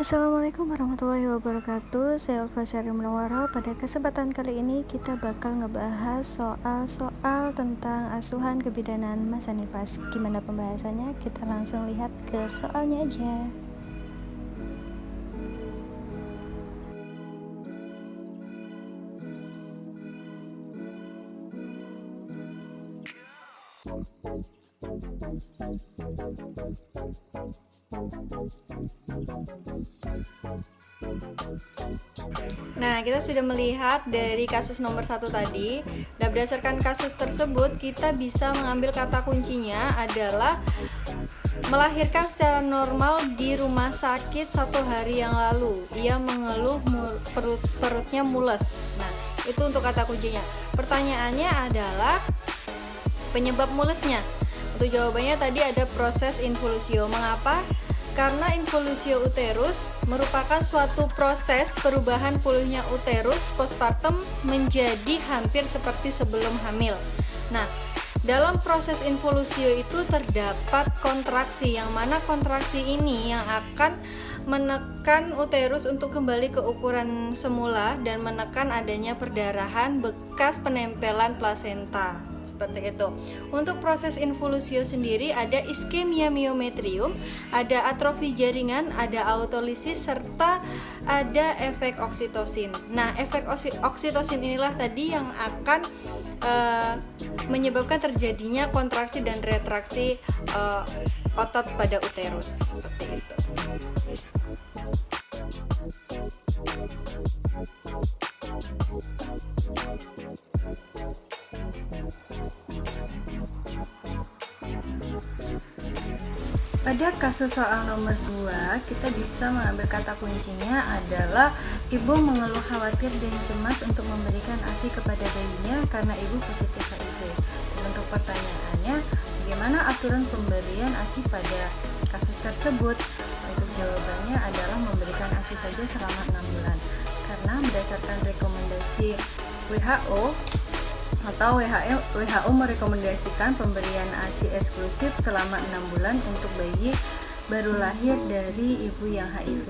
Assalamualaikum warahmatullahi wabarakatuh. Saya Ulfa Syari Munawwaro. Pada kesempatan kali ini kita bakal ngebahas soal tentang asuhan kebidanan masa nifas. Gimana pembahasannya? Kita langsung lihat ke soalnya aja. Nah, kita sudah melihat dari kasus nomor 1 tadi. Dan berdasarkan kasus tersebut, kita bisa mengambil kata kuncinya adalah melahirkan secara normal di rumah sakit 1 hari yang lalu. Ia mengeluh perutnya mules. Nah, itu untuk kata kuncinya. Pertanyaannya adalah penyebab mulesnya. Untuk jawabannya tadi ada proses involusio. Mengapa? Karena involusio uterus merupakan suatu proses perubahan pulihnya uterus postpartum menjadi hampir seperti sebelum hamil. Nah, dalam proses involusio itu terdapat kontraksi, yang mana kontraksi ini yang akan menekan uterus untuk kembali ke ukuran semula dan menekan adanya perdarahan bekas penempelan plasenta. Seperti itu. Untuk proses involusio sendiri ada iskemia miometrium, ada atrofi jaringan, ada autolisis, serta ada efek oksitosin. Nah, efek oksitosin inilah tadi yang akan menyebabkan terjadinya kontraksi dan retraksi otot pada uterus. Seperti itu. Pada kasus soal nomor 2, kita bisa mengambil kata kuncinya adalah ibu mengeluh khawatir dan cemas untuk memberikan ASI kepada bayinya karena ibu positif HIV. Dan untuk pertanyaannya, bagaimana aturan pemberian ASI pada kasus tersebut? Untuk jawabannya adalah memberikan ASI saja selama 6 bulan. Karena berdasarkan rekomendasi WHO atau WHO merekomendasikan pemberian ASI eksklusif selama 6 bulan untuk bayi baru lahir dari ibu yang HIV.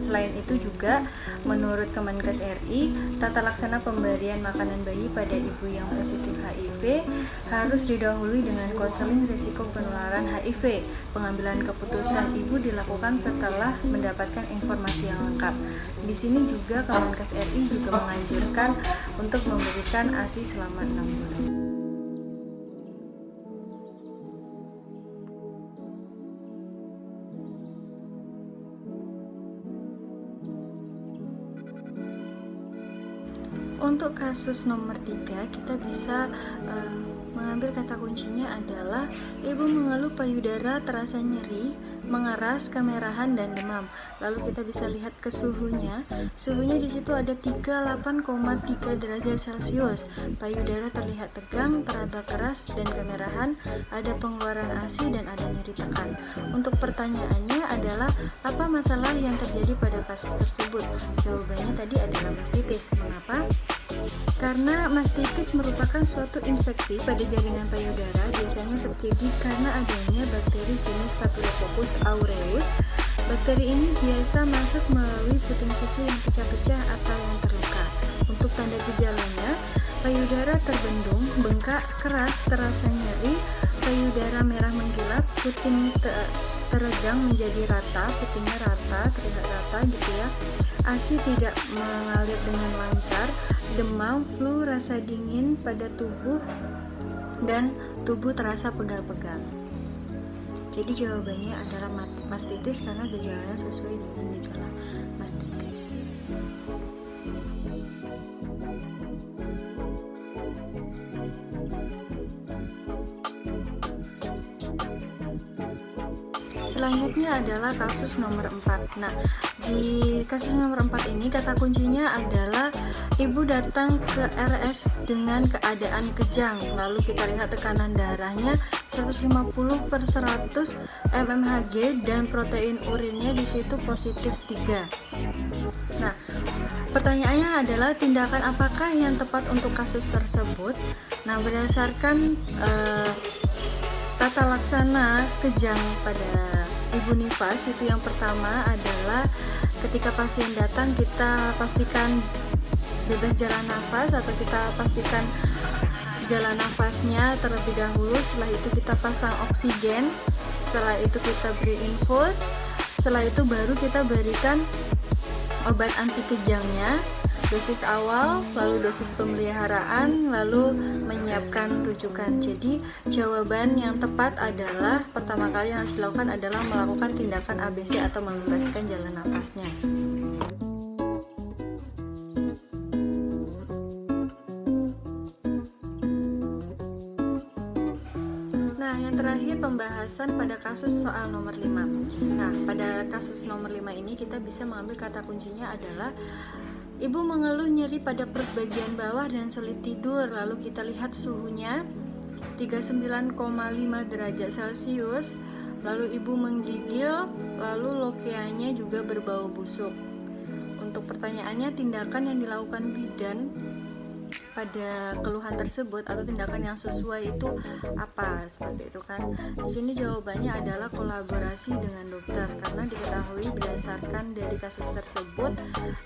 Selain itu juga menurut Kemenkes RI, tata laksana pemberian makanan bayi pada ibu yang positif HIV harus didahului dengan konseling risiko penularan HIV. Pengambilan keputusan ibu dilakukan setelah mendapatkan informasi yang lengkap. Di sini juga Kemenkes RI juga menganjurkan untuk memberikan ASI selama 6 bulan. Untuk kasus nomor 3, kita bisa mengambil kata kuncinya adalah ibu mengeluh payudara terasa nyeri, mengeras, kemerahan, dan demam. Lalu kita bisa lihat ke suhunya. Suhunya di situ ada 38,3 derajat Celcius. Payudara terlihat tegang, teraba keras, dan kemerahan. Ada pengeluaran ASI dan ada nyeri tekan. Untuk pertanyaannya adalah apa masalah yang terjadi pada kasus tersebut? Jawabannya tadi adalah mastitis. Mengapa? Karena mastitis merupakan suatu infeksi pada jaringan payudara, biasanya terjadi karena adanya bakteri jenis Staphylococcus aureus. Bakteri ini biasa masuk melalui puting susu yang pecah-pecah atau yang terluka. Untuk tanda gejalanya, payudara terbendung, bengkak, keras, terasa nyeri, payudara merah mengkilap, puting teregang menjadi rata, putingnya rata, terlihat rata gitu ya. ASI tidak mengalir dengan lancar, demam, flu, rasa dingin pada tubuh, dan tubuh terasa pegal-pegal. Jadi jawabannya adalah mastitis karena gejalanya sesuai dengan gejala mastitis. Selanjutnya adalah kasus nomor 4. Nah, di kasus nomor 4 ini kata kuncinya adalah ibu datang ke RS dengan keadaan kejang. Lalu kita lihat tekanan darahnya 150/100 mmHg dan protein urinnya di situ positif 3. Nah, pertanyaannya adalah tindakan apakah yang tepat untuk kasus tersebut? Nah, berdasarkan tata laksana kejang pada ibu nifas, itu yang pertama adalah adalah ketika pasien datang kita pastikan bebas jalan nafas, atau kita pastikan jalan nafasnya terlebih dahulu. Setelah itu kita pasang oksigen, setelah itu kita beri infus, setelah itu baru kita berikan obat anti kejangnya, dosis awal, lalu dosis pemeliharaan, lalu menyiapkan rujukan. Jadi jawaban yang tepat adalah pertama kali yang harus dilakukan adalah melakukan tindakan ABC atau membebaskan jalan nafasnya. Nah, yang terakhir pembahasan pada kasus soal nomor 5. Nah, pada kasus nomor 5 ini kita bisa mengambil kata kuncinya adalah ibu mengeluh nyeri pada perut bagian bawah dan sulit tidur. Lalu kita lihat suhunya 39,5 derajat Celcius. Lalu ibu menggigil, lalu lokeanya juga berbau busuk. Untuk pertanyaannya, tindakan yang dilakukan bidan pada keluhan tersebut atau tindakan yang sesuai itu apa, seperti itu kan. Di sini jawabannya adalah kolaborasi dengan dokter, karena diketahui berdasarkan dari kasus tersebut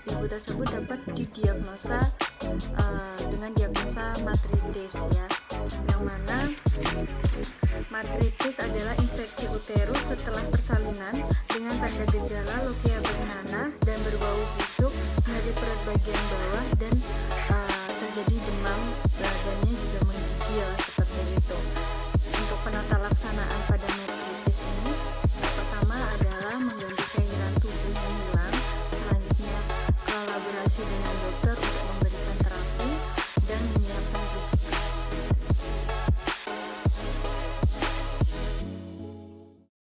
ibu tersebut dapat didiagnosa dengan diagnosa matritis ya, yang mana matritis adalah infeksi uterus setelah persalinan dengan tanda gejala lokea bernanah dan berbau busuk, nyeri perut bagian bawah